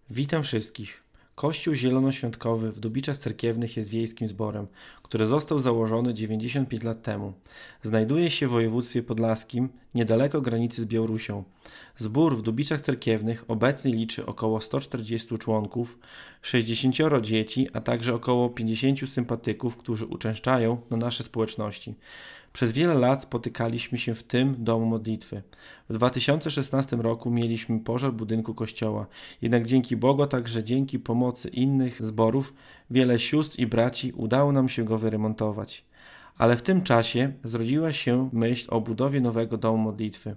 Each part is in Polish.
Witam wszystkich. Kościół Zielonoświątkowy w Dubiczach Cerkiewnych jest wiejskim zborem, który został założony 95 lat temu. Znajduje się w województwie podlaskim, niedaleko granicy z Białorusią. Zbór w Dubiczach Cerkiewnych obecnie liczy około 140 członków, 60 dzieci, a także około 50 sympatyków, którzy uczęszczają na nasze społeczności. Przez wiele lat spotykaliśmy się w tym domu modlitwy. W 2016 roku mieliśmy pożar budynku kościoła, jednak dzięki Bogu, a także dzięki pomocy innych zborów, wiele sióstr i braci udało nam się go wyremontować. Ale w tym czasie zrodziła się myśl o budowie nowego domu modlitwy.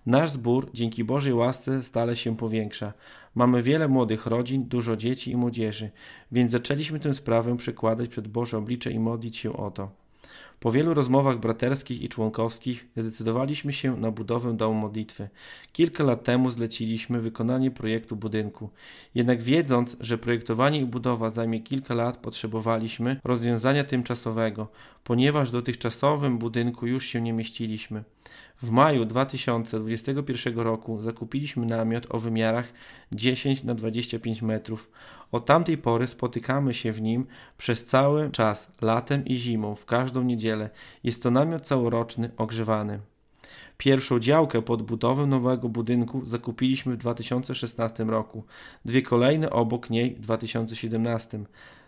Nasz zbór dzięki Bożej łasce stale się powiększa. Mamy wiele młodych rodzin, dużo dzieci i młodzieży, więc zaczęliśmy tę sprawę przekładać przed Boże oblicze i modlić się o to. Po wielu rozmowach braterskich i członkowskich zdecydowaliśmy się na budowę domu modlitwy. Kilka lat temu zleciliśmy wykonanie projektu budynku. Jednak wiedząc, że projektowanie i budowa zajmie kilka lat, potrzebowaliśmy rozwiązania tymczasowego, ponieważ w dotychczasowym budynku już się nie mieściliśmy. W maju 2021 roku zakupiliśmy namiot o wymiarach 10 na 25 metrów. Od tamtej pory spotykamy się w nim przez cały czas, latem i zimą, w każdą niedzielę. Jest to namiot całoroczny, ogrzewany. Pierwszą działkę pod budowę nowego budynku zakupiliśmy w 2016 roku, dwie kolejne obok niej w 2017.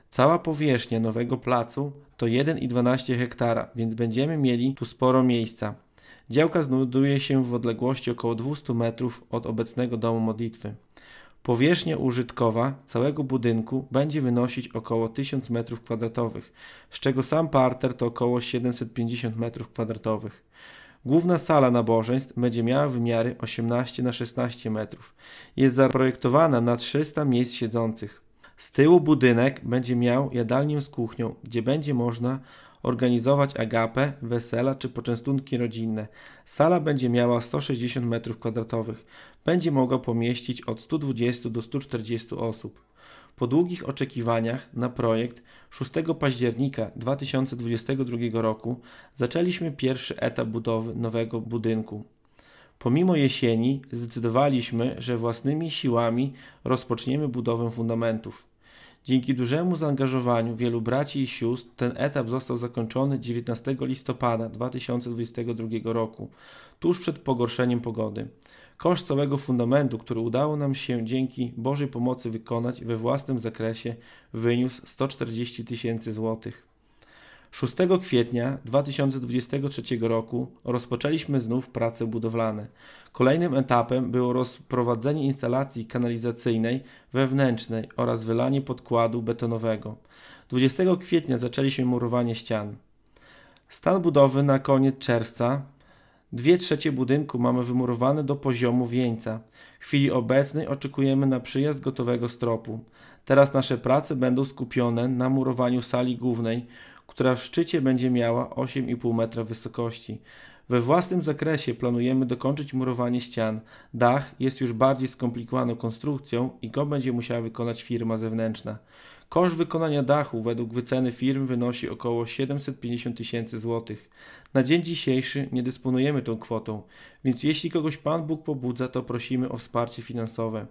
Cała powierzchnia nowego placu to 1,12 hektara, więc będziemy mieli tu sporo miejsca. Działka znajduje się w odległości około 200 metrów od obecnego domu modlitwy. Powierzchnia użytkowa całego budynku będzie wynosić około 1000 m2, z czego sam parter to około 750 m2. Główna sala nabożeństw będzie miała wymiary 18 na 16 metrów. Jest zaprojektowana na 300 miejsc siedzących. Z tyłu budynek będzie miał jadalnię z kuchnią, gdzie będzie można organizować agapę, wesela czy poczęstunki rodzinne. Sala będzie miała 160 m2. Będzie mogła pomieścić od 120 do 140 osób. Po długich oczekiwaniach na projekt 6 października 2022 roku zaczęliśmy pierwszy etap budowy nowego budynku. Pomimo jesieni zdecydowaliśmy, że własnymi siłami rozpoczniemy budowę fundamentów. Dzięki dużemu zaangażowaniu wielu braci i sióstr ten etap został zakończony 19 listopada 2022 roku, tuż przed pogorszeniem pogody. Koszt całego fundamentu, który udało nam się dzięki Bożej pomocy wykonać we własnym zakresie, wyniósł 140 000 złotych. 6 kwietnia 2023 roku rozpoczęliśmy znów prace budowlane. Kolejnym etapem było rozprowadzenie instalacji kanalizacyjnej wewnętrznej oraz wylanie podkładu betonowego. 20 kwietnia zaczęliśmy murowanie ścian. Stan budowy na koniec czerwca. 2/3 budynku mamy wymurowane do poziomu wieńca. W chwili obecnej oczekujemy na przyjazd gotowego stropu. Teraz nasze prace będą skupione na murowaniu sali głównej, która w szczycie będzie miała 8,5 metra wysokości. We własnym zakresie planujemy dokończyć murowanie ścian. Dach jest już bardziej skomplikowaną konstrukcją i go będzie musiała wykonać firma zewnętrzna. Koszt wykonania dachu według wyceny firm wynosi około 750 000 złotych. Na dzień dzisiejszy nie dysponujemy tą kwotą, więc jeśli kogoś Pan Bóg pobudza, to prosimy o wsparcie finansowe.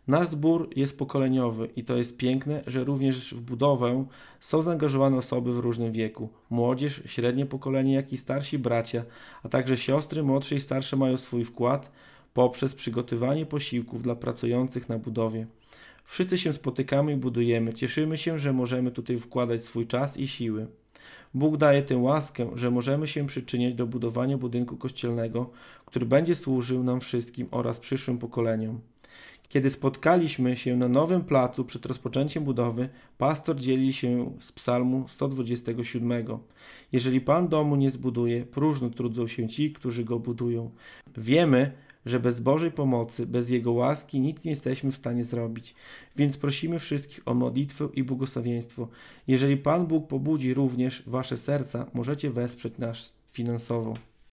Nasz zbór jest pokoleniowy i to jest piękne, że również w budowę są zaangażowane osoby w różnym wieku. Młodzież, średnie pokolenie, jak i starsi bracia, a także siostry młodsze i starsze mają swój wkład poprzez przygotowanie posiłków dla pracujących na budowie. Wszyscy się spotykamy i budujemy. Cieszymy się, że możemy tutaj wkładać swój czas i siły. Bóg daje tę łaskę, że możemy się przyczyniać do budowania budynku kościelnego, który będzie służył nam wszystkim oraz przyszłym pokoleniom. Kiedy spotkaliśmy się na nowym placu przed rozpoczęciem budowy, pastor dzieli się z psalmu 127. Jeżeli Pan domu nie zbuduje, próżno trudzą się ci, którzy go budują. Wiemy, że bez Bożej pomocy, bez Jego łaski nic nie jesteśmy w stanie zrobić, więc prosimy wszystkich o modlitwę i błogosławieństwo. Jeżeli Pan Bóg pobudzi również wasze serca, możecie wesprzeć nas finansowo.